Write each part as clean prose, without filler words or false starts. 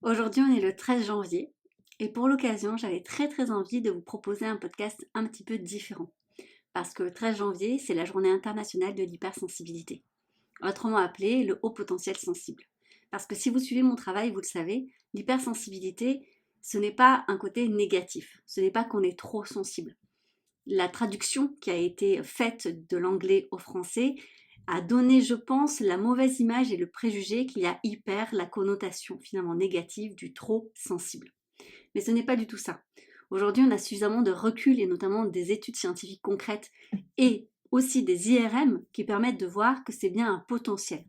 Aujourd'hui, on est le 13 janvier et pour l'occasion, j'avais très envie de vous proposer un podcast un petit peu différent. Parce que le 13 janvier, c'est la journée internationale de l'hypersensibilité, autrement appelée le haut potentiel sensible. Parce que si vous suivez mon travail, vous le savez, l'hypersensibilité, ce n'est pas un côté négatif, ce n'est pas qu'on est trop sensible. La traduction qui a été faite de l'anglais au français a donné, je pense, la mauvaise image et le préjugé qu'il y a hyper, la connotation finalement négative du trop sensible. Mais ce n'est pas du tout ça. Aujourd'hui, on a suffisamment de recul et notamment des études scientifiques concrètes et aussi des IRM qui permettent de voir que c'est bien un potentiel.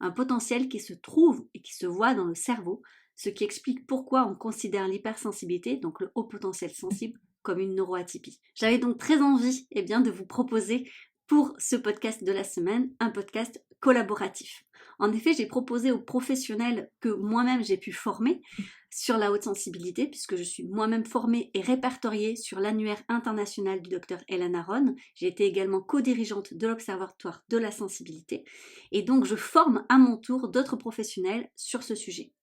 Un potentiel qui se trouve et qui se voit dans le cerveau, ce qui explique pourquoi on considère l'hypersensibilité, donc le haut potentiel sensible, comme une neuroatypie. J'avais donc très envie de vous proposer pour ce podcast de la semaine un podcast collaboratif. En effet, j'ai proposé aux professionnels que moi-même j'ai pu former sur la haute sensibilité, puisque je suis moi-même formée et répertoriée sur l'annuaire international du docteur Hélène Aron. J'ai été également co-dirigeante de l'Observatoire de la sensibilité. Et donc, je forme à mon tour d'autres professionnels sur ce sujet.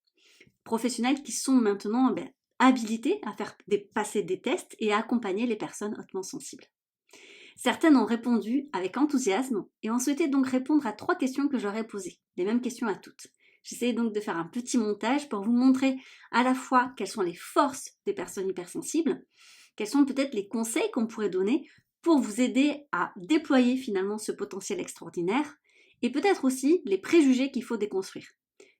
Professionnels qui sont maintenant habilités à faire passer des tests et à accompagner les personnes hautement sensibles. Certaines ont répondu avec enthousiasme et ont souhaité donc répondre à 3 questions que j'aurais posées, les mêmes questions à toutes. J'essaie donc de faire un petit montage pour vous montrer à la fois quelles sont les forces des personnes hypersensibles, quels sont peut-être les conseils qu'on pourrait donner pour vous aider à déployer finalement ce potentiel extraordinaire, et peut-être aussi les préjugés qu'il faut déconstruire.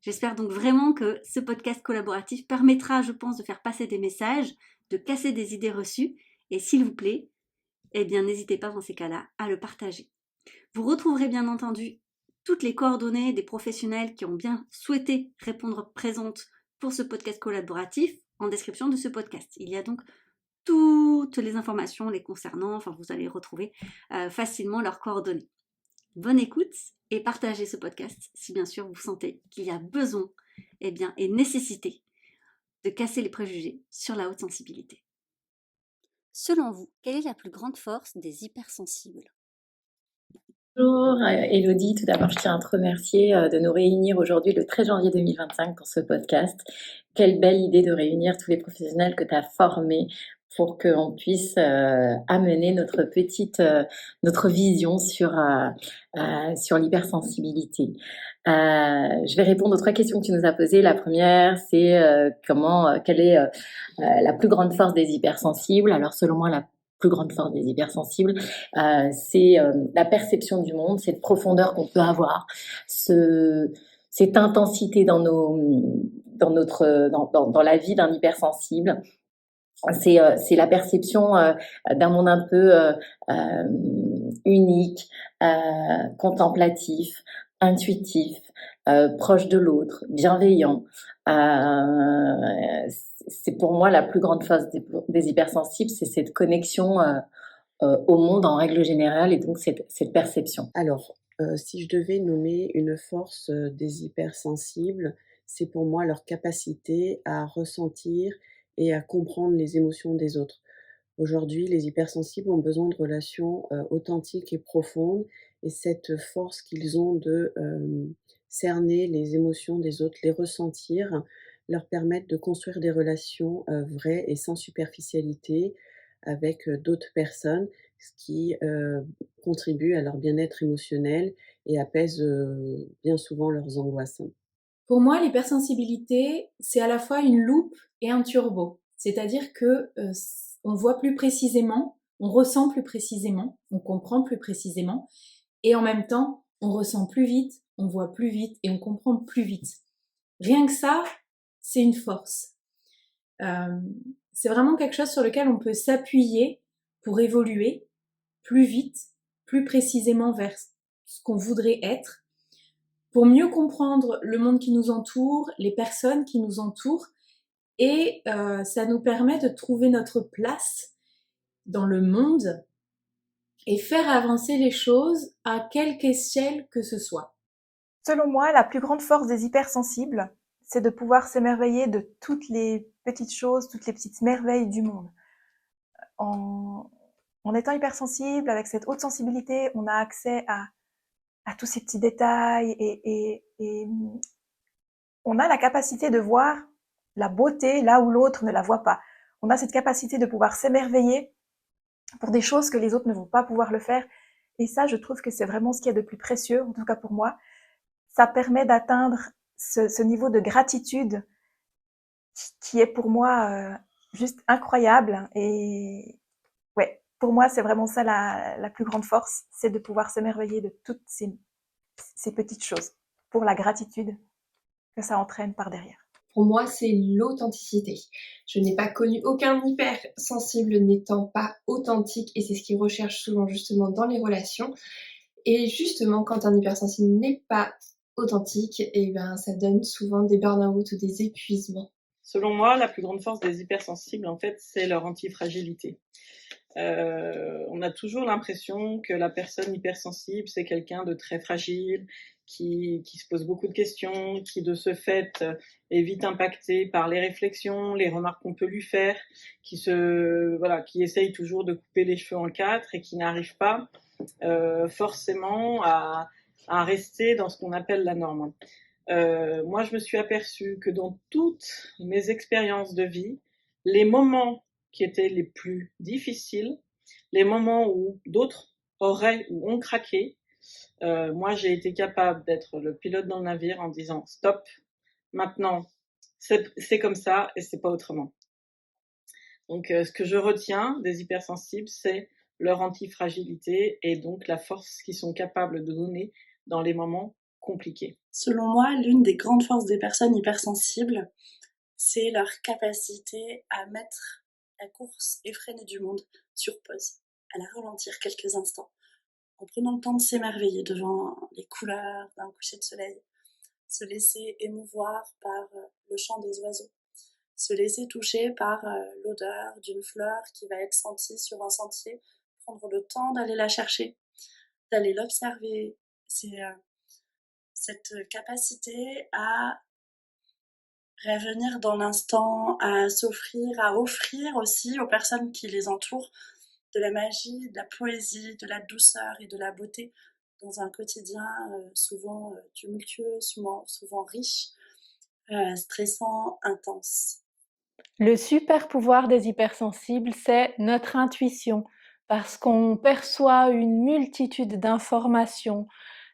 J'espère donc vraiment que ce podcast collaboratif permettra, je pense, de faire passer des messages, de casser des idées reçues, et s'il vous plaît, n'hésitez pas dans ces cas-là à le partager. Vous retrouverez bien entendu toutes les coordonnées des professionnels qui ont bien souhaité répondre présentes pour ce podcast collaboratif en description de ce podcast. Il y a donc toutes les informations les concernant, vous allez retrouver facilement leurs coordonnées. Bonne écoute et partagez ce podcast si bien sûr vous sentez qu'il y a besoin et nécessité de casser les préjugés sur la haute sensibilité. Selon vous, quelle est la plus grande force des hypersensibles ? Bonjour Elodie, tout d'abord je tiens à te remercier de nous réunir aujourd'hui le 13 janvier 2025 pour ce podcast. Quelle belle idée de réunir tous les professionnels que tu as formés pour qu'on puisse amener notre vision sur l'hypersensibilité. Je vais répondre aux 3 questions que tu nous as posées. La première, c'est quelle est la plus grande force des hypersensibles. Alors selon moi, la plus grande force des hypersensibles, c'est la perception du monde, cette profondeur qu'on peut avoir, cette intensité dans la vie d'un hypersensible. C'est la perception d'un monde un peu unique, contemplatif, intuitif, proche de l'autre, bienveillant. C'est pour moi la plus grande force des hypersensibles, c'est cette connexion au monde en règle générale et donc cette perception. Alors, si je devais nommer une force des hypersensibles, c'est pour moi leur capacité à ressentir et à comprendre les émotions des autres. Aujourd'hui, les hypersensibles ont besoin de relations authentiques et profondes, et cette force qu'ils ont de cerner les émotions des autres, les ressentir, leur permettent de construire des relations vraies et sans superficialité avec d'autres personnes, ce qui contribue à leur bien-être émotionnel et apaise bien souvent leurs angoisses. Pour moi, l'hypersensibilité, c'est à la fois une loupe et un turbo. C'est-à-dire que on voit plus précisément, on ressent plus précisément, on comprend plus précisément, et en même temps, on ressent plus vite, on voit plus vite et on comprend plus vite. Rien que ça, c'est une force. C'est vraiment quelque chose sur lequel on peut s'appuyer pour évoluer plus vite, plus précisément vers ce qu'on voudrait être, pour mieux comprendre le monde qui nous entoure, les personnes qui nous entourent, et ça nous permet de trouver notre place dans le monde et faire avancer les choses à quelque échelle que ce soit. Selon moi, la plus grande force des hypersensibles, c'est de pouvoir s'émerveiller de toutes les petites choses, toutes les petites merveilles du monde. En étant hypersensible, avec cette haute sensibilité, on a accès à tous ces petits détails et on a la capacité de voir la beauté là où l'autre ne la voit pas. On a cette capacité de pouvoir s'émerveiller pour des choses que les autres ne vont pas pouvoir le faire. Et ça, je trouve que c'est vraiment ce qu'il y a de plus précieux, en tout cas pour moi. Ça permet d'atteindre ce niveau de gratitude qui est pour moi juste incroyable. Et ouais, pour moi, c'est vraiment ça la plus grande force, c'est de pouvoir s'émerveiller de toutes ces petites choses pour la gratitude que ça entraîne par derrière. Pour moi, c'est l'authenticité. Je n'ai pas connu aucun hypersensible n'étant pas authentique et c'est ce qu'ils recherchent souvent justement dans les relations. Et justement, quand un hypersensible n'est pas authentique, et ben ça donne souvent des burn-out ou des épuisements. Selon moi, la plus grande force des hypersensibles, en fait, c'est leur antifragilité. On a toujours l'impression que la personne hypersensible, c'est quelqu'un de très fragile, qui se pose beaucoup de questions, qui de ce fait est vite impacté par les réflexions, les remarques qu'on peut lui faire, qui essaye toujours de couper les cheveux en quatre et qui n'arrive pas forcément à rester dans ce qu'on appelle la norme. Moi, je me suis aperçue que dans toutes mes expériences de vie, les moments qui étaient les plus difficiles, les moments où d'autres auraient ou ont craqué, moi, j'ai été capable d'être le pilote dans le navire en disant stop, maintenant, c'est comme ça et c'est pas autrement. Donc, ce que je retiens des hypersensibles, c'est leur antifragilité et donc la force qu'ils sont capables de donner dans les moments compliqués. Selon moi, l'une des grandes forces des personnes hypersensibles, c'est leur capacité à mettre la course effrénée du monde sur pause, à la ralentir quelques instants, en prenant le temps de s'émerveiller devant les couleurs d'un coucher de soleil, se laisser émouvoir par le chant des oiseaux, se laisser toucher par l'odeur d'une fleur qui va être sentie sur un sentier, prendre le temps d'aller la chercher, d'aller l'observer. C'est cette capacité à revenir dans l'instant, à s'offrir, à offrir aussi aux personnes qui les entourent de la magie, de la poésie, de la douceur et de la beauté dans un quotidien souvent tumultueux, souvent riche, stressant, intense. Le super pouvoir des hypersensibles, c'est notre intuition, parce qu'on perçoit une multitude d'informations,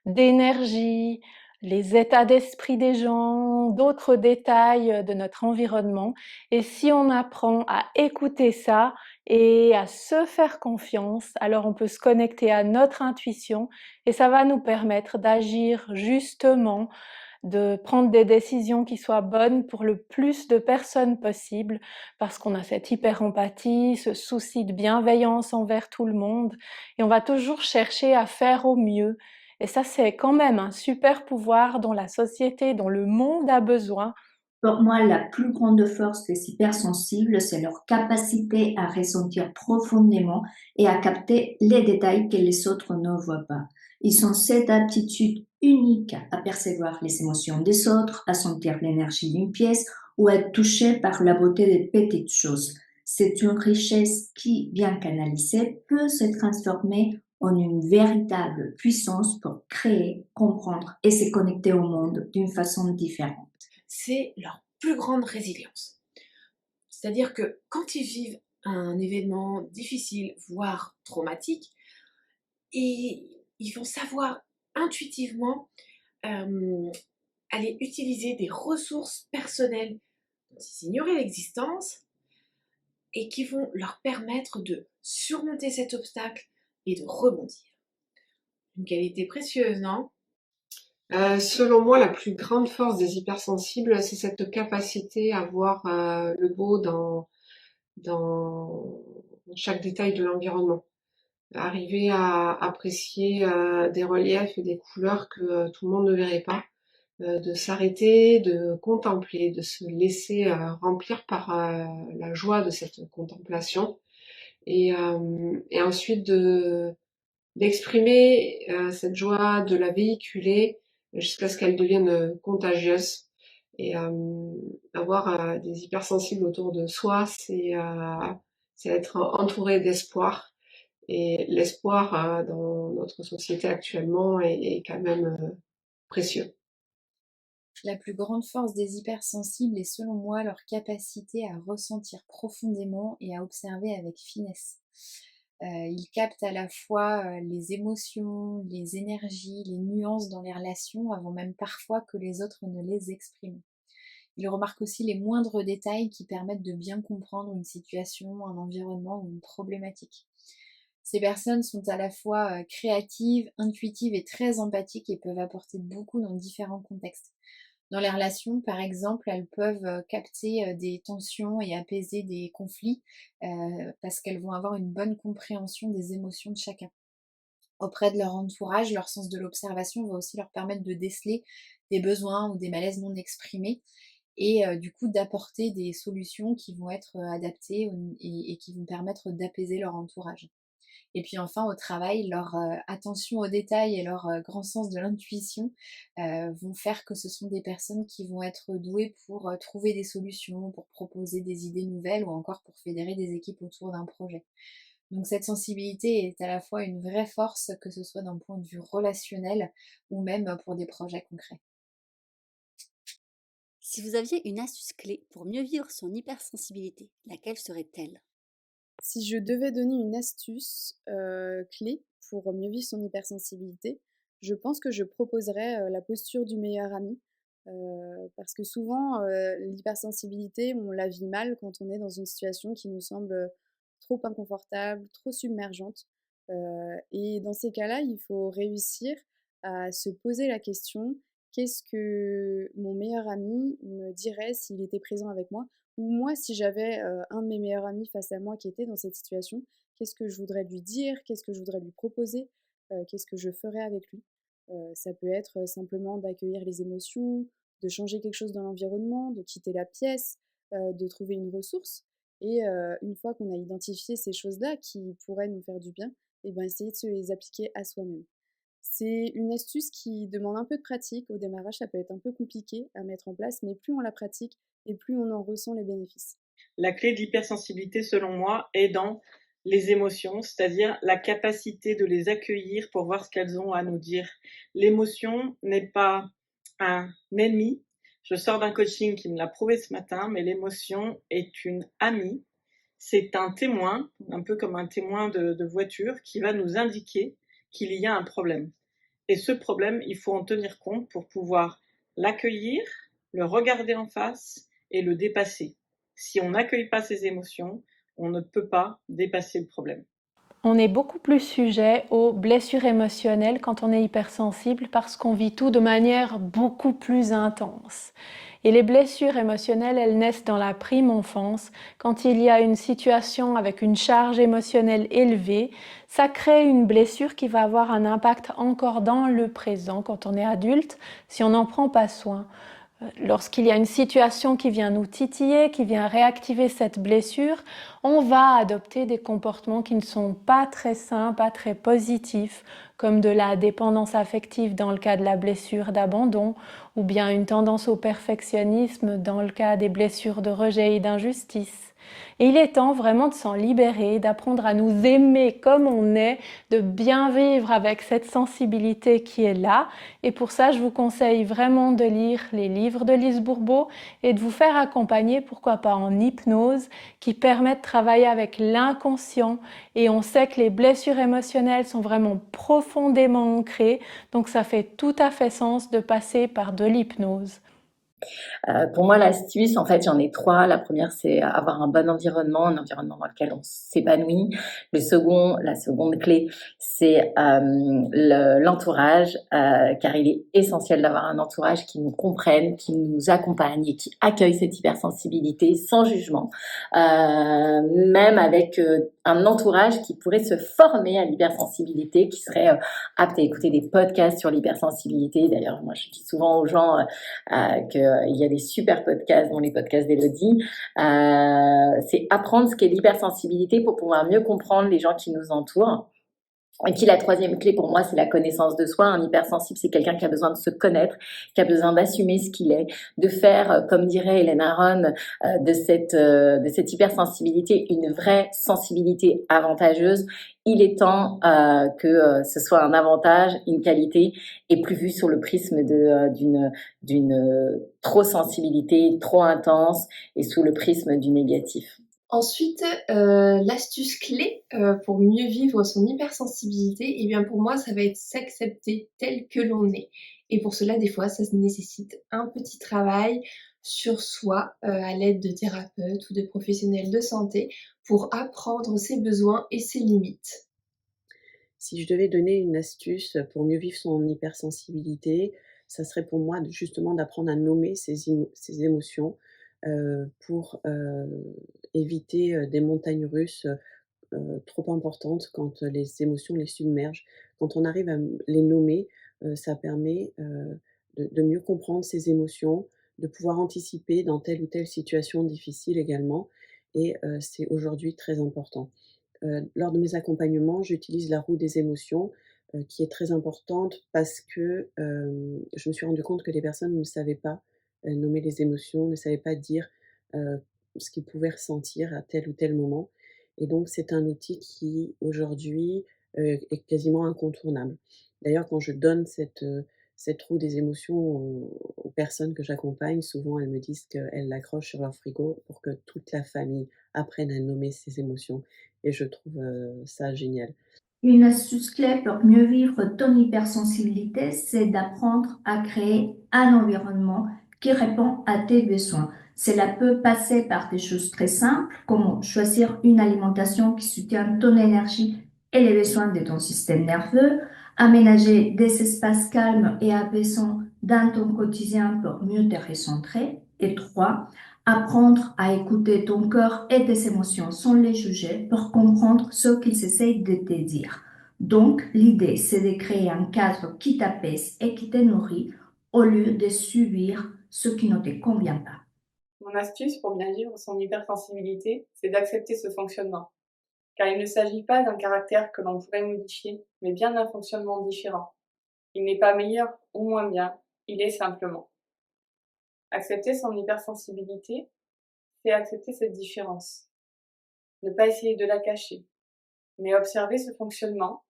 d'énergie, les états d'esprit des gens, d'autres détails de notre environnement. Et si on apprend à écouter ça et à se faire confiance, alors on peut se connecter à notre intuition et ça va nous permettre d'agir justement, de prendre des décisions qui soient bonnes pour le plus de personnes possible, parce qu'on a cette hyper-empathie, ce souci de bienveillance envers tout le monde, et on va toujours chercher à faire au mieux. Et ça, c'est quand même un super pouvoir dont la société, dont le monde a besoin. Pour moi, la plus grande force des hypersensibles, c'est leur capacité à ressentir profondément et à capter les détails que les autres ne voient pas. Ils ont cette aptitude unique à percevoir les émotions des autres, à sentir l'énergie d'une pièce ou à être touché par la beauté des petites choses. C'est une richesse qui, bien canalisée, peut se transformer en une véritable puissance pour créer, comprendre et se connecter au monde d'une façon différente. C'est leur plus grande résilience. C'est-à-dire que quand ils vivent un événement difficile, voire traumatique, ils vont savoir intuitivement aller utiliser des ressources personnelles dont ils ignoraient l'existence et qui vont leur permettre de surmonter cet obstacle et de rebondir. Une qualité précieuse, non ? Selon moi, la plus grande force des hypersensibles, c'est cette capacité à voir le beau dans chaque détail de l'environnement. Arriver à apprécier des reliefs et des couleurs que tout le monde ne verrait pas, de s'arrêter, de contempler, de se laisser remplir par la joie de cette contemplation et ensuite d'exprimer cette joie, de la véhiculer jusqu'à ce qu'elle devienne contagieuse. Et avoir des hypersensibles autour de soi, c'est être entouré d'espoir. Et l'espoir dans notre société actuellement est quand même précieux. La plus grande force des hypersensibles est selon moi leur capacité à ressentir profondément et à observer avec finesse. Ils captent à la fois les émotions, les énergies, les nuances dans les relations avant même parfois que les autres ne les expriment. Ils remarquent aussi les moindres détails qui permettent de bien comprendre une situation, un environnement ou une problématique. Ces personnes sont à la fois créatives, intuitives et très empathiques et peuvent apporter beaucoup dans différents contextes. Dans les relations, par exemple, elles peuvent capter des tensions et apaiser des conflits parce qu'elles vont avoir une bonne compréhension des émotions de chacun. Auprès de leur entourage, leur sens de l'observation va aussi leur permettre de déceler des besoins ou des malaises non exprimés et du coup d'apporter des solutions qui vont être adaptées et qui vont permettre d'apaiser leur entourage. Et puis enfin, au travail, leur attention aux détails et leur grand sens de l'intuition vont faire que ce sont des personnes qui vont être douées pour trouver des solutions, pour proposer des idées nouvelles ou encore pour fédérer des équipes autour d'un projet. Donc cette sensibilité est à la fois une vraie force, que ce soit d'un point de vue relationnel ou même pour des projets concrets. Si vous aviez une astuce clé pour mieux vivre son hypersensibilité, laquelle serait-elle? Si je devais donner une astuce clé pour mieux vivre son hypersensibilité, je pense que je proposerais la posture du meilleur ami. Parce que souvent, l'hypersensibilité, on la vit mal quand on est dans une situation qui nous semble trop inconfortable, trop submergente. Et dans ces cas-là, il faut réussir à se poser la question: qu'est-ce que mon meilleur ami me dirait s'il était présent avec moi? Ou moi, si j'avais un de mes meilleurs amis face à moi qui était dans cette situation, qu'est-ce que je voudrais lui dire? Qu'est-ce que je voudrais lui proposer? Qu'est-ce que je ferais avec lui? Ça peut être simplement d'accueillir les émotions, de changer quelque chose dans l'environnement, de quitter la pièce, de trouver une ressource. Et une fois qu'on a identifié ces choses-là qui pourraient nous faire du bien, et ben essayer de se les appliquer à soi-même. C'est une astuce qui demande un peu de pratique. Au démarrage, ça peut être un peu compliqué à mettre en place, mais plus on la pratique et plus on en ressent les bénéfices. La clé de l'hypersensibilité, selon moi, est dans les émotions, c'est-à-dire la capacité de les accueillir pour voir ce qu'elles ont à nous dire. L'émotion n'est pas un ennemi. Je sors d'un coaching qui me l'a prouvé ce matin, mais l'émotion est une amie. C'est un témoin, un peu comme un témoin de voiture, qui va nous indiquer qu'il y a un problème. Et ce problème, il faut en tenir compte pour pouvoir l'accueillir, le regarder en face et le dépasser. Si on n'accueille pas ces émotions, on ne peut pas dépasser le problème. On est beaucoup plus sujet aux blessures émotionnelles quand on est hypersensible parce qu'on vit tout de manière beaucoup plus intense. Et les blessures émotionnelles, elles naissent dans la prime enfance. Quand il y a une situation avec une charge émotionnelle élevée, ça crée une blessure qui va avoir un impact encore dans le présent quand on est adulte, si on n'en prend pas soin. Lorsqu'il y a une situation qui vient nous titiller, qui vient réactiver cette blessure, on va adopter des comportements qui ne sont pas très sains, pas très positifs, comme de la dépendance affective dans le cas de la blessure d'abandon, ou bien une tendance au perfectionnisme dans le cas des blessures de rejet et d'injustice. Et il est temps vraiment de s'en libérer, d'apprendre à nous aimer comme on est, de bien vivre avec cette sensibilité qui est là. Et pour ça, je vous conseille vraiment de lire les livres de Lise Bourbeau et de vous faire accompagner, pourquoi pas en hypnose, qui permet de travailler avec l'inconscient. Et on sait que les blessures émotionnelles sont vraiment profondément ancrées, donc ça fait tout à fait sens de passer par de l'hypnose. Pour moi, l'astuce, en fait, j'en ai 3. La première, c'est avoir un bon environnement, un environnement dans lequel on s'épanouit. La seconde clé, c'est l'entourage, car il est essentiel d'avoir un entourage qui nous comprenne, qui nous accompagne et qui accueille cette hypersensibilité sans jugement, même avec un entourage qui pourrait se former à l'hypersensibilité, qui serait apte à écouter des podcasts sur l'hypersensibilité. D'ailleurs, moi, je dis souvent aux gens qu'il y a des super podcasts, dont les podcasts d'Élodie. C'est apprendre ce qu'est l'hypersensibilité pour pouvoir mieux comprendre les gens qui nous entourent. Et puis la troisième clé pour moi, c'est la connaissance de soi. Un hypersensible, c'est quelqu'un qui a besoin de se connaître, qui a besoin d'assumer ce qu'il est, de faire, comme dirait Hélène Aron, de cette hypersensibilité une vraie sensibilité avantageuse. Il est temps que ce soit un avantage, une qualité, et plus vu sur le prisme d'une trop sensibilité, trop intense, et sous le prisme du négatif. Ensuite, l'astuce clé pour mieux vivre son hypersensibilité, eh bien pour moi, ça va être s'accepter tel que l'on est. Et pour cela, des fois, ça nécessite un petit travail sur soi à l'aide de thérapeutes ou de professionnels de santé pour apprendre ses besoins et ses limites. Si je devais donner une astuce pour mieux vivre son hypersensibilité, ça serait pour moi justement d'apprendre à nommer ses émotions pour éviter des montagnes russes trop importantes quand les émotions les submergent. Quand on arrive à les nommer, ça permet de mieux comprendre ses émotions, de pouvoir anticiper dans telle ou telle situation difficile également. Et c'est aujourd'hui très important. Lors de mes accompagnements, j'utilise la roue des émotions, qui est très importante parce que, je me suis rendu compte que les personnes ne savaient pas, nommer les émotions, ne savaient pas dire, heu, ce qu'ils pouvaient ressentir à tel ou tel moment, et donc c'est un outil qui aujourd'hui, est quasiment incontournable. D'ailleurs, quand je donne cette roue des émotions aux personnes que j'accompagne, souvent elles me disent qu'elles l'accrochent sur leur frigo pour que toute la famille apprenne à nommer ses émotions. Et je trouve ça génial. Une astuce clé pour mieux vivre ton hypersensibilité, c'est d'apprendre à créer un environnement qui répond à tes besoins. Cela peut passer par des choses très simples, comme choisir une alimentation qui soutient ton énergie et les besoins de ton système nerveux, aménager des espaces calmes et apaisants dans ton quotidien pour mieux te recentrer. Et 3, apprendre à écouter ton corps et tes émotions sans les juger pour comprendre ce qu'ils essayent de te dire. Donc, l'idée, c'est de créer un cadre qui t'apaise et qui te nourrit au lieu de subir ce qui ne te convient pas. Mon astuce pour bien vivre son hypersensibilité, c'est d'accepter ce fonctionnement. Car il ne s'agit pas d'un caractère que l'on pourrait modifier, mais bien d'un fonctionnement différent. Il n'est pas meilleur ou moins bien, il est simplement. Accepter son hypersensibilité, c'est accepter cette différence. Ne pas essayer de la cacher, mais observer ce fonctionnement,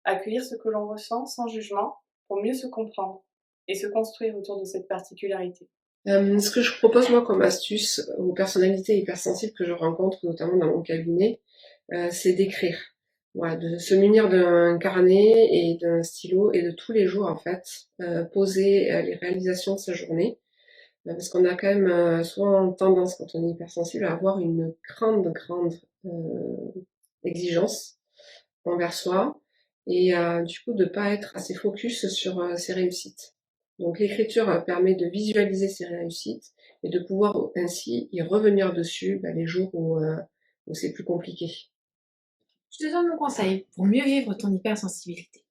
accueillir ce que l'on ressent sans jugement pour mieux se comprendre et se construire autour de cette particularité. Ce que je propose moi comme astuce aux personnalités hypersensibles que je rencontre notamment dans mon cabinet, c'est d'écrire. Voilà, de se munir d'un carnet et d'un stylo et de tous les jours en fait poser les réalisations de sa journée. Parce qu'on a quand même souvent tendance, quand on est hypersensible, à avoir une grande exigence envers soi et du coup de pas être assez focus sur ses réussites. Donc l'écriture permet de visualiser ses réussites et de pouvoir ainsi y revenir dessus les jours où c'est plus compliqué. Je te donne mon conseil pour mieux vivre ton hypersensibilité.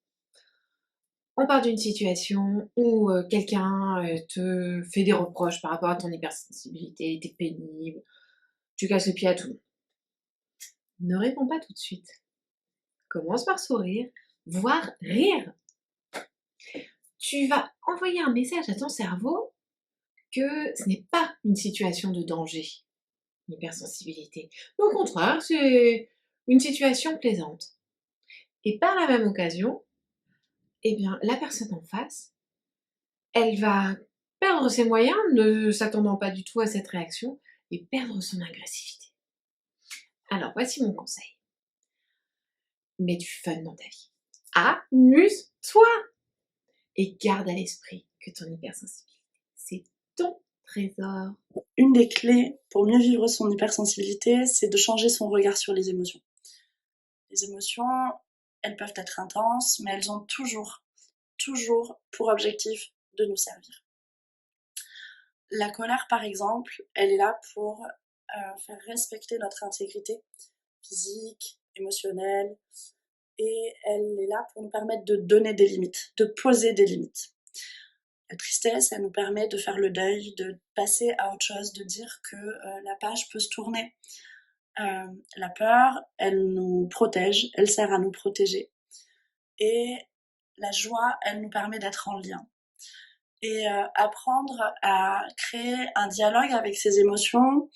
On part d'une situation où quelqu'un te fait des reproches par rapport à ton hypersensibilité, t'es pénible, tu casses le pied à tout le monde. Ne réponds pas tout de suite. Commence par sourire, voire rire. Tu vas envoyer un message à ton cerveau que ce n'est pas une situation de danger, l'hypersensibilité. Au contraire, c'est une situation plaisante. Et par la même occasion, eh bien, la personne en face, elle va perdre ses moyens, ne s'attendant pas du tout à cette réaction, et perdre son agressivité. Alors, voici mon conseil. Mets du fun dans ta vie. Amuse-toi! Et garde à l'esprit que ton hypersensibilité, c'est ton trésor. Une des clés pour mieux vivre son hypersensibilité, c'est de changer son regard sur les émotions. Les émotions, elles peuvent être intenses, mais elles ont toujours pour objectif de nous servir. La colère, par exemple, elle est là pour faire respecter notre intégrité physique, émotionnelle, et elle est là pour nous permettre de donner des limites, de poser des limites. La tristesse, elle nous permet de faire le deuil, de passer à autre chose, de dire que la page peut se tourner. La peur, elle nous protège, elle sert à nous protéger. Et la joie, elle nous permet d'être en lien. Et apprendre à créer un dialogue avec ses émotions,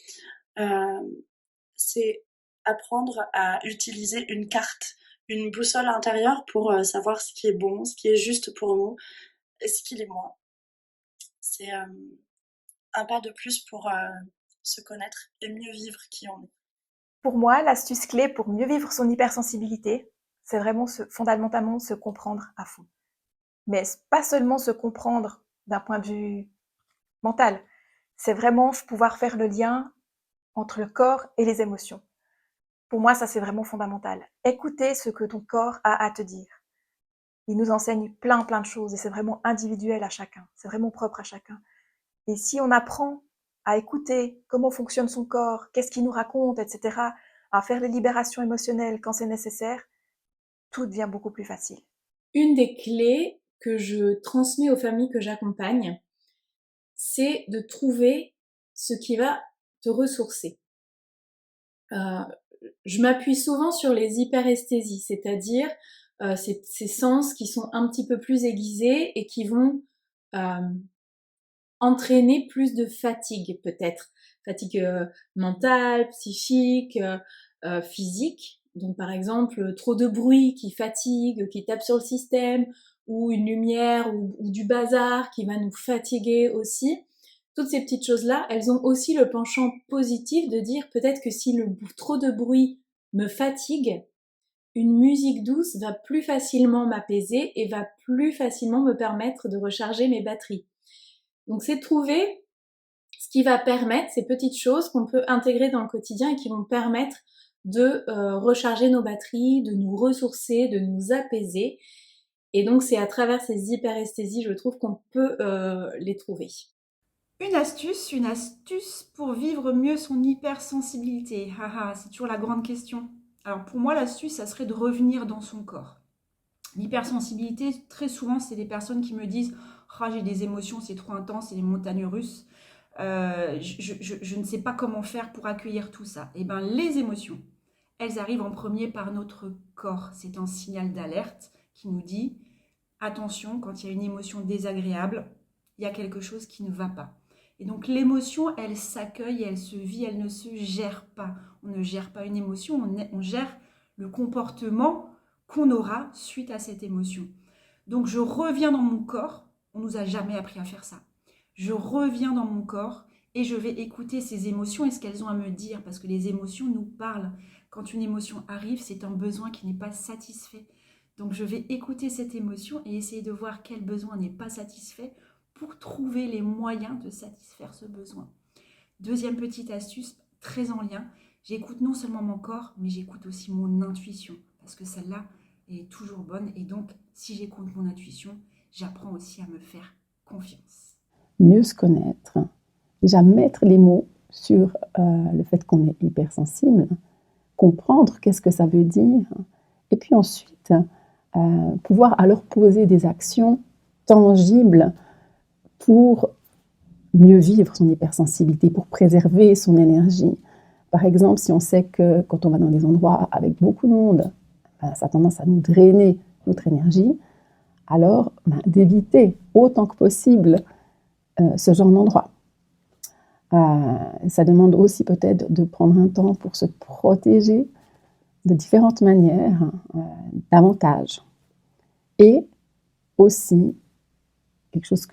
c'est apprendre à utiliser une carte, une boussole intérieure pour savoir ce qui est bon, ce qui est juste pour nous et ce qui l'est moins. C'est un pas de plus pour se connaître et mieux vivre qui on est. Pour moi, l'astuce clé pour mieux vivre son hypersensibilité, c'est vraiment fondamentalement se comprendre à fond. Mais pas seulement se comprendre d'un point de vue mental, c'est vraiment pouvoir faire le lien entre le corps et les émotions. Pour moi, ça c'est vraiment fondamental. Écouter ce que ton corps a à te dire. Il nous enseigne plein de choses et c'est vraiment individuel à chacun, c'est vraiment propre à chacun. Et si on apprend à écouter comment fonctionne son corps, qu'est-ce qu'il nous raconte, etc., à faire les libérations émotionnelles quand c'est nécessaire, tout devient beaucoup plus facile. Une des clés que je transmets aux familles que j'accompagne, c'est de trouver ce qui va te ressourcer. Je m'appuie souvent sur les hyperesthésies, c'est-à-dire ces sens qui sont un petit peu plus aiguisés et qui vont entraîner plus de fatigue peut-être. Fatigue mentale, psychique, physique. Donc par exemple, trop de bruit qui fatigue, qui tape sur le système, ou une lumière ou du bazar qui va nous fatiguer aussi. Toutes ces petites choses-là, elles ont aussi le penchant positif de dire peut-être que si trop de bruit me fatigue, une musique douce va plus facilement m'apaiser et va plus facilement me permettre de recharger mes batteries. Donc c'est trouver ce qui va permettre ces petites choses qu'on peut intégrer dans le quotidien et qui vont permettre de recharger nos batteries, de nous ressourcer, de nous apaiser. Et donc c'est à travers ces hyperesthésies, je trouve, qu'on peut les trouver. Une astuce pour vivre mieux son hypersensibilité. C'est toujours la grande question. Alors pour moi, l'astuce, ça serait de revenir dans son corps. L'hypersensibilité, très souvent, c'est des personnes qui me disent « j'ai des émotions, c'est trop intense, c'est des montagnes russes. Je ne sais pas comment faire pour accueillir tout ça. » Eh bien, les émotions, elles arrivent en premier par notre corps. C'est un signal d'alerte qui nous dit « Attention, quand il y a une émotion désagréable, il y a quelque chose qui ne va pas. » Et donc l'émotion, elle s'accueille, elle se vit, elle ne se gère pas. On ne gère pas une émotion, on gère le comportement qu'on aura suite à cette émotion. Donc je reviens dans mon corps, on nous a jamais appris à faire ça. Je reviens dans mon corps et je vais écouter ces émotions et ce qu'elles ont à me dire, parce que les émotions nous parlent. Quand une émotion arrive, c'est un besoin qui n'est pas satisfait. Donc je vais écouter cette émotion et essayer de voir quel besoin n'est pas satisfait pour trouver les moyens de satisfaire ce besoin. Deuxième petite astuce, très en lien, j'écoute non seulement mon corps, mais j'écoute aussi mon intuition, parce que celle-là est toujours bonne, et donc si j'écoute mon intuition, j'apprends aussi à me faire confiance. Mieux se connaître, déjà mettre les mots sur le fait qu'on est hypersensible, comprendre qu'est-ce que ça veut dire, et puis ensuite pouvoir alors poser des actions tangibles pour mieux vivre son hypersensibilité, pour préserver son énergie. Par exemple, si on sait que quand on va dans des endroits avec beaucoup de monde, ça a tendance à nous drainer notre énergie, alors d'éviter autant que possible ce genre d'endroit. Ça demande aussi peut-être de prendre un temps pour se protéger de différentes manières, davantage. Et aussi, quelque chose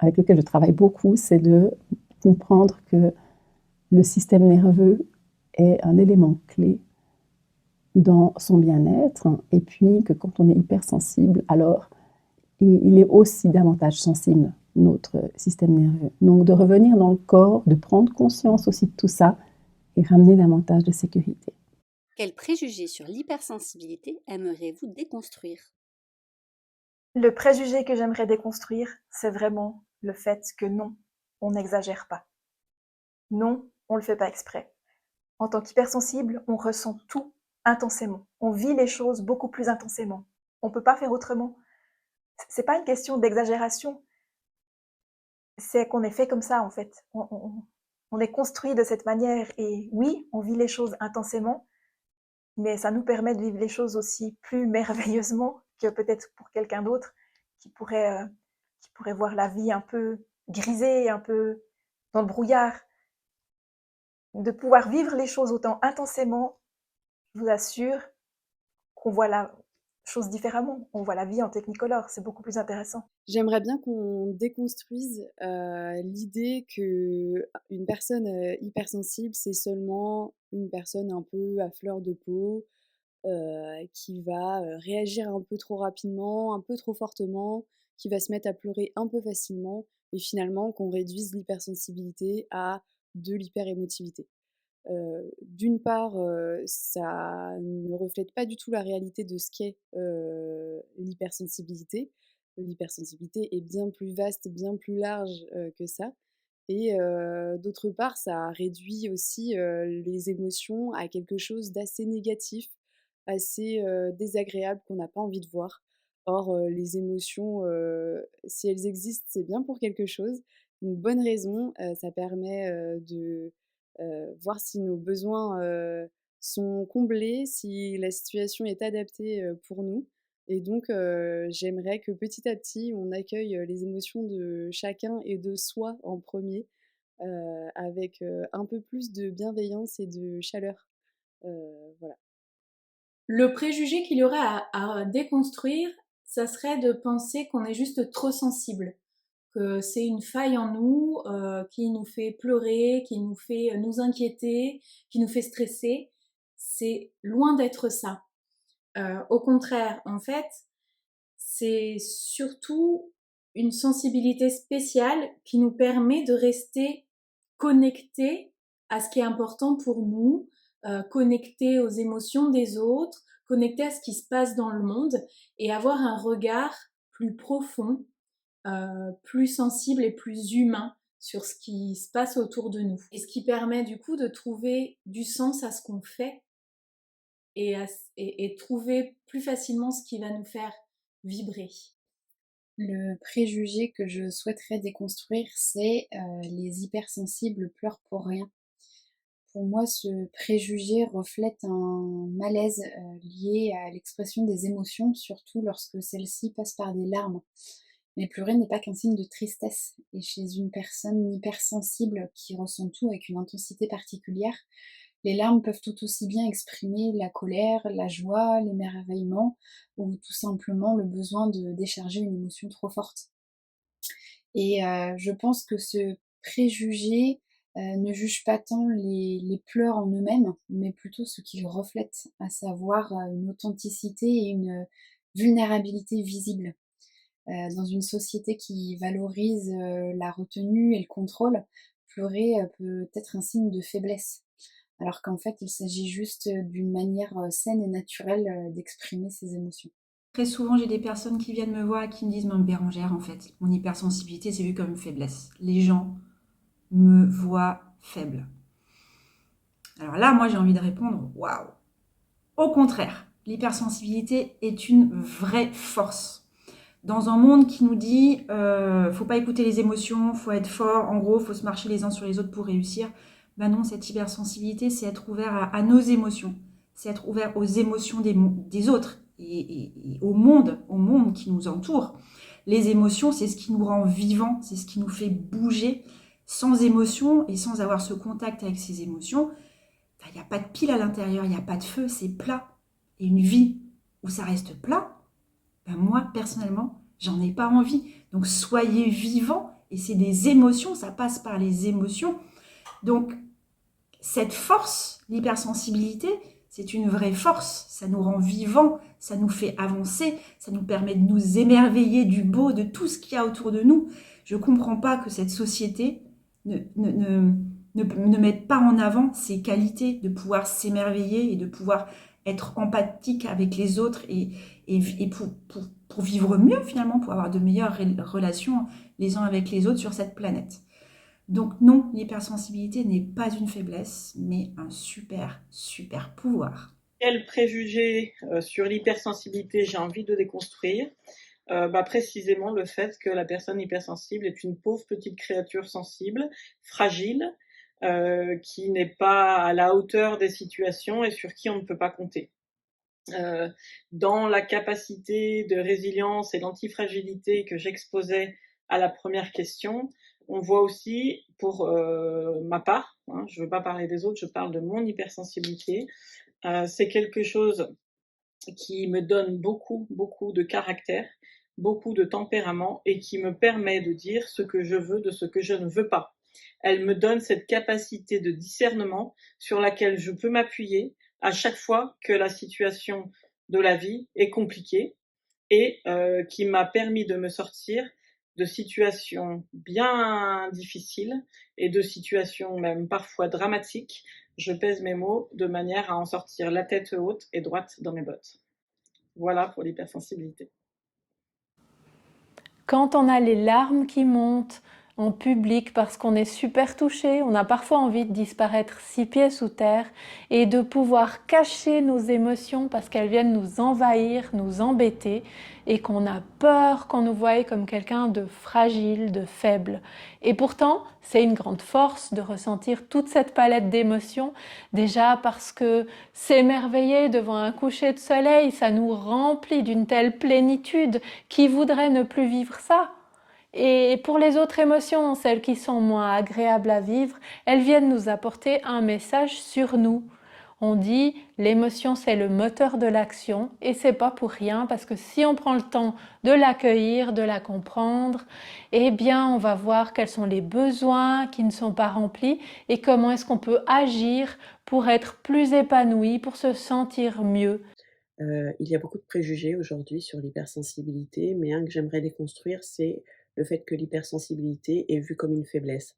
avec lequel je travaille beaucoup, c'est de comprendre que le système nerveux est un élément clé dans son bien-être, et puis que quand on est hypersensible, alors il est aussi davantage sensible, notre système nerveux. Donc de revenir dans le corps, de prendre conscience aussi de tout ça, et ramener davantage de sécurité. Quels préjugés sur l'hypersensibilité aimeriez-vous déconstruire ? Le préjugé que j'aimerais déconstruire, c'est vraiment le fait que non, on n'exagère pas. Non, on ne le fait pas exprès. En tant qu'hypersensible, on ressent tout intensément. On vit les choses beaucoup plus intensément. On ne peut pas faire autrement. C'est pas une question d'exagération. C'est qu'on est fait comme ça, en fait. On est construit de cette manière. Et oui, on vit les choses intensément, mais ça nous permet de vivre les choses aussi plus merveilleusement que peut-être pour quelqu'un d'autre qui pourrait voir la vie un peu grisée, un peu dans le brouillard. De pouvoir vivre les choses autant intensément, je vous assure qu'on voit la chose différemment. On voit la vie en technicolor, c'est beaucoup plus intéressant. J'aimerais bien qu'on déconstruise l'idée qu'une personne hypersensible, c'est seulement une personne un peu à fleur de peau, qui va réagir un peu trop rapidement, un peu trop fortement, qui va se mettre à pleurer un peu facilement, et finalement qu'on réduise l'hypersensibilité à de l'hyperémotivité. D'une part, ça ne reflète pas du tout la réalité de ce qu'est l'hypersensibilité. L'hypersensibilité est bien plus vaste, bien plus large que ça. Et d'autre part, ça réduit aussi les émotions à quelque chose d'assez négatif, assez désagréable qu'on n'a pas envie de voir. Or, les émotions, si elles existent, c'est bien pour quelque chose, une bonne raison. Ça permet de voir si nos besoins sont comblés, si la situation est adaptée pour nous. Et donc, j'aimerais que petit à petit, on accueille les émotions de chacun et de soi en premier, avec un peu plus de bienveillance et de chaleur. Voilà. Le préjugé qu'il y aurait à déconstruire, ça serait de penser qu'on est juste trop sensible, que c'est une faille en nous qui nous fait pleurer, qui nous fait nous inquiéter, qui nous fait stresser. C'est loin d'être ça. Au contraire, en fait, c'est surtout une sensibilité spéciale qui nous permet de rester connectés à ce qui est important pour nous, connectés aux émotions des autres, connectés à ce qui se passe dans le monde et avoir un regard plus profond, plus sensible et plus humain sur ce qui se passe autour de nous. Et ce qui permet du coup de trouver du sens à ce qu'on fait et trouver plus facilement ce qui va nous faire vibrer. Le préjugé que je souhaiterais déconstruire, c'est les hypersensibles pleurent pour rien. Pour moi, ce préjugé reflète un malaise lié à l'expression des émotions, surtout lorsque celles-ci passent par des larmes. Mais pleurer n'est pas qu'un signe de tristesse, et chez une personne hypersensible qui ressent tout avec une intensité particulière, les larmes peuvent tout aussi bien exprimer la colère, la joie, l'émerveillement, ou tout simplement le besoin de décharger une émotion trop forte. Et je pense que ce préjugé ne juge pas tant les pleurs en eux-mêmes, mais plutôt ce qu'ils reflètent, à savoir une authenticité et une vulnérabilité visible. Dans une société qui valorise la retenue et le contrôle, pleurer peut être un signe de faiblesse, alors qu'en fait il s'agit juste d'une manière saine et naturelle d'exprimer ses émotions. Très souvent, j'ai des personnes qui viennent me voir et qui me disent « Mme Bérangère, en fait, mon hypersensibilité, c'est vu comme une faiblesse. Les gens me voient faible. » Alors là, moi, j'ai envie de répondre « Waouh !» Au contraire, l'hypersensibilité est une vraie force. Dans un monde qui nous dit faut pas écouter les émotions, faut être fort, en gros, faut se marcher les uns sur les autres pour réussir. Ben non, cette hypersensibilité, c'est être ouvert à nos émotions. C'est être ouvert aux émotions des autres et au monde qui nous entoure. Les émotions, c'est ce qui nous rend vivants, c'est ce qui nous fait bouger. Sans émotion et sans avoir ce contact avec ces émotions, il n'y a pas de pile à l'intérieur, il n'y a pas de feu, c'est plat. Et une vie où ça reste plat, ben moi, personnellement, j'en ai pas envie. Donc, soyez vivants. Et c'est des émotions, ça passe par les émotions. Donc, cette force, l'hypersensibilité, c'est une vraie force. Ça nous rend vivants, ça nous fait avancer, ça nous permet de nous émerveiller du beau, de tout ce qu'il y a autour de nous. Je ne comprends pas que cette société ne mette pas en avant ces qualités de pouvoir s'émerveiller et de pouvoir être empathique avec les autres et pour vivre mieux finalement, pour avoir de meilleures relations les uns avec les autres sur cette planète. Donc non, l'hypersensibilité n'est pas une faiblesse, mais un super, super pouvoir. Quel préjugé sur l'hypersensibilité j'ai envie de déconstruire? Précisément le fait que la personne hypersensible est une pauvre petite créature sensible, fragile, qui n'est pas à la hauteur des situations et sur qui on ne peut pas compter. Dans la capacité de résilience et d'antifragilité que j'exposais à la première question, on voit aussi, pour ma part, je ne veux pas parler des autres, je parle de mon hypersensibilité, c'est quelque chose qui me donne beaucoup de caractère, beaucoup de tempérament et qui me permet de dire ce que je veux de ce que je ne veux pas. Elle me donne cette capacité de discernement sur laquelle je peux m'appuyer à chaque fois que la situation de la vie est compliquée et qui m'a permis de me sortir de situations bien difficiles et de situations même parfois dramatiques. Je pèse mes mots de manière à en sortir la tête haute et droite dans mes bottes. Voilà pour l'hypersensibilité. Quand on a les larmes qui montent en public parce qu'on est super touché, on a parfois envie de disparaître 6 pieds sous terre et de pouvoir cacher nos émotions parce qu'elles viennent nous envahir, nous embêter et qu'on a peur qu'on nous voie comme quelqu'un de fragile, de faible. Et pourtant, c'est une grande force de ressentir toute cette palette d'émotions, déjà parce que s'émerveiller devant un coucher de soleil, ça nous remplit d'une telle plénitude. Qui voudrait ne plus vivre ça ? Et pour les autres émotions, celles qui sont moins agréables à vivre, elles viennent nous apporter un message sur nous. On dit l'émotion c'est le moteur de l'action et c'est pas pour rien parce que si on prend le temps de l'accueillir, de la comprendre, eh bien on va voir quels sont les besoins qui ne sont pas remplis et comment est-ce qu'on peut agir pour être plus épanoui, pour se sentir mieux. Il y a beaucoup de préjugés aujourd'hui sur l'hypersensibilité, mais un que j'aimerais déconstruire, c'est le fait que l'hypersensibilité est vue comme une faiblesse.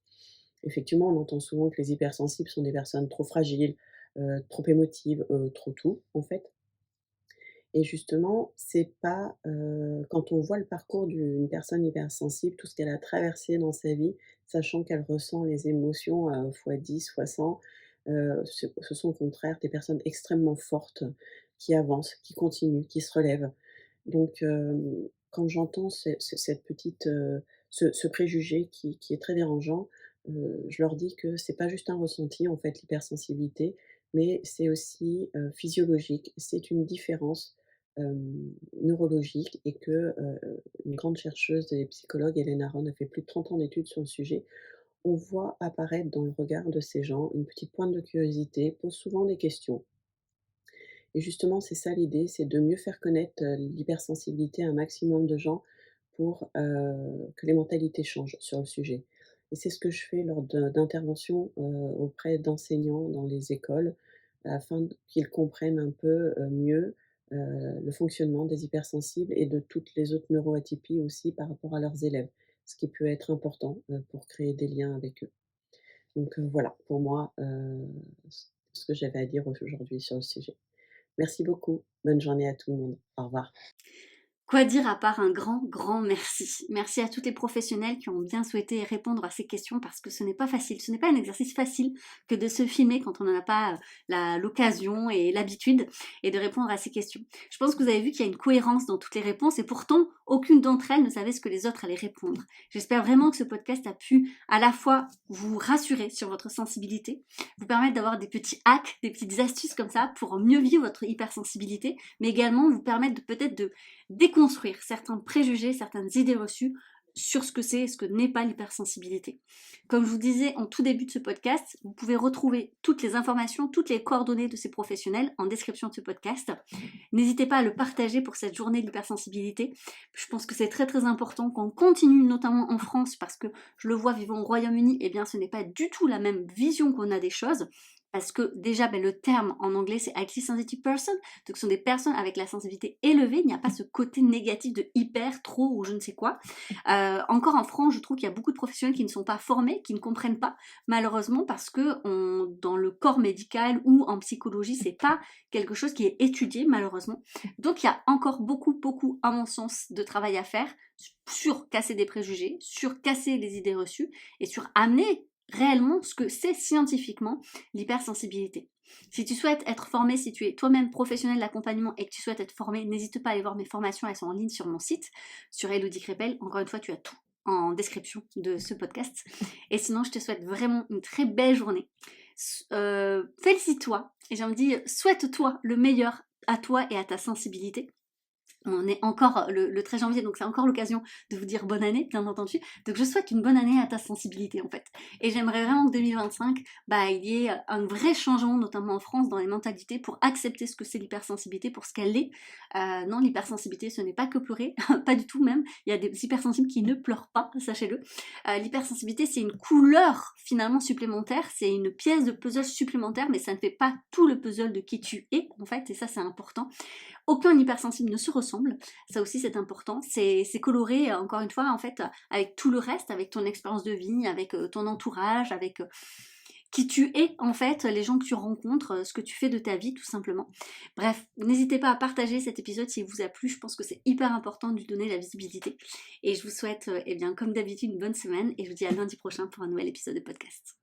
Effectivement, on entend souvent que les hypersensibles sont des personnes trop fragiles, trop émotives, trop tout, en fait. Et justement, c'est pas, quand on voit le parcours d'une personne hypersensible, tout ce qu'elle a traversé dans sa vie, sachant qu'elle ressent les émotions, fois 10, fois 100, ce sont au contraire des personnes extrêmement fortes, qui avancent, qui continuent, qui se relèvent. Donc, quand j'entends cette petite, ce préjugé qui est très dérangeant, je leur dis que c'est pas juste un ressenti en fait l'hypersensibilité, mais c'est aussi, physiologique. C'est une différence, neurologique et que, une grande chercheuse et psychologue, Hélène Aron, a fait plus de 30 ans d'études sur le sujet. On voit apparaître dans le regard de ces gens une petite pointe de curiosité, posent souvent des questions. Et justement, c'est ça l'idée, c'est de mieux faire connaître, l'hypersensibilité à un maximum de gens pour, que les mentalités changent sur le sujet. Et c'est ce que je fais lors d'interventions, auprès d'enseignants dans les écoles, afin qu'ils comprennent un peu, mieux, le fonctionnement des hypersensibles et de toutes les autres neuroatypies aussi par rapport à leurs élèves. Ce qui peut être important, pour créer des liens avec eux. Donc, voilà pour moi, ce que j'avais à dire aujourd'hui sur le sujet. Merci beaucoup. Bonne journée à tout le monde. Au revoir. Quoi dire à part un grand merci. Merci à tous les professionnels qui ont bien souhaité répondre à ces questions parce que ce n'est pas facile. Ce n'est pas un exercice facile que de se filmer quand on n'en a pas l'occasion et l'habitude et de répondre à ces questions. Je pense que vous avez vu qu'il y a une cohérence dans toutes les réponses et pourtant, aucune d'entre elles ne savait ce que les autres allaient répondre. J'espère vraiment que ce podcast a pu à la fois vous rassurer sur votre sensibilité, vous permettre d'avoir des petits hacks, des petites astuces comme ça pour mieux vivre votre hypersensibilité, mais également vous permettre de peut-être de déconstruire certains préjugés, certaines idées reçues sur ce que c'est et ce que n'est pas l'hypersensibilité. Comme je vous disais en tout début de ce podcast, vous pouvez retrouver toutes les informations, toutes les coordonnées de ces professionnels en description de ce podcast. N'hésitez pas à le partager pour cette journée de l'hypersensibilité. Je pense que c'est très important qu'on continue, notamment en France, parce que je le vois vivant au Royaume-Uni, et bien ce n'est pas du tout la même vision qu'on a des choses. Parce que déjà, le terme en anglais, c'est highly sensitive person. Donc, ce sont des personnes avec la sensibilité élevée. Il n'y a pas ce côté négatif de hyper, trop ou je ne sais quoi. Encore en France, je trouve qu'il y a beaucoup de professionnels qui ne sont pas formés, qui ne comprennent pas, malheureusement, parce que dans le corps médical ou en psychologie, c'est pas quelque chose qui est étudié, malheureusement. Donc, il y a encore beaucoup, à mon sens, de travail à faire sur casser des préjugés, sur casser les idées reçues et sur amener réellement ce que c'est scientifiquement l'hypersensibilité. Si tu souhaites être formé, si tu es toi-même professionnel de l'accompagnement et que tu souhaites être formé, n'hésite pas à aller voir mes formations, elles sont en ligne sur mon site, sur Elodie Crépel. Encore une fois, tu as tout en description de ce podcast. Et sinon, je te souhaite vraiment une très belle journée. Félicite-toi, et j'ai envie de dire, souhaite-toi le meilleur à toi et à ta sensibilité. On est encore le 13 janvier, donc c'est encore l'occasion de vous dire bonne année, bien entendu. Donc je souhaite une bonne année à ta sensibilité en fait. Et j'aimerais vraiment que 2025, il y ait un vrai changement, notamment en France, dans les mentalités pour accepter ce que c'est l'hypersensibilité pour ce qu'elle est. Non, l'hypersensibilité, ce n'est pas que pleurer, pas du tout même. Il y a des hypersensibles qui ne pleurent pas, sachez-le. L'hypersensibilité, c'est une couleur finalement supplémentaire, c'est une pièce de puzzle supplémentaire, mais ça ne fait pas tout le puzzle de qui tu es en fait, et ça c'est important. Aucun hypersensible ne se ressemble, ça aussi c'est important, c'est coloré encore une fois en fait avec tout le reste, avec ton expérience de vie, avec ton entourage, avec qui tu es en fait, les gens que tu rencontres, ce que tu fais de ta vie tout simplement. Bref, n'hésitez pas à partager cet épisode s'il vous a plu, je pense que c'est hyper important de lui donner la visibilité. Et je vous souhaite, comme d'habitude, une bonne semaine et je vous dis à lundi prochain pour un nouvel épisode de podcast.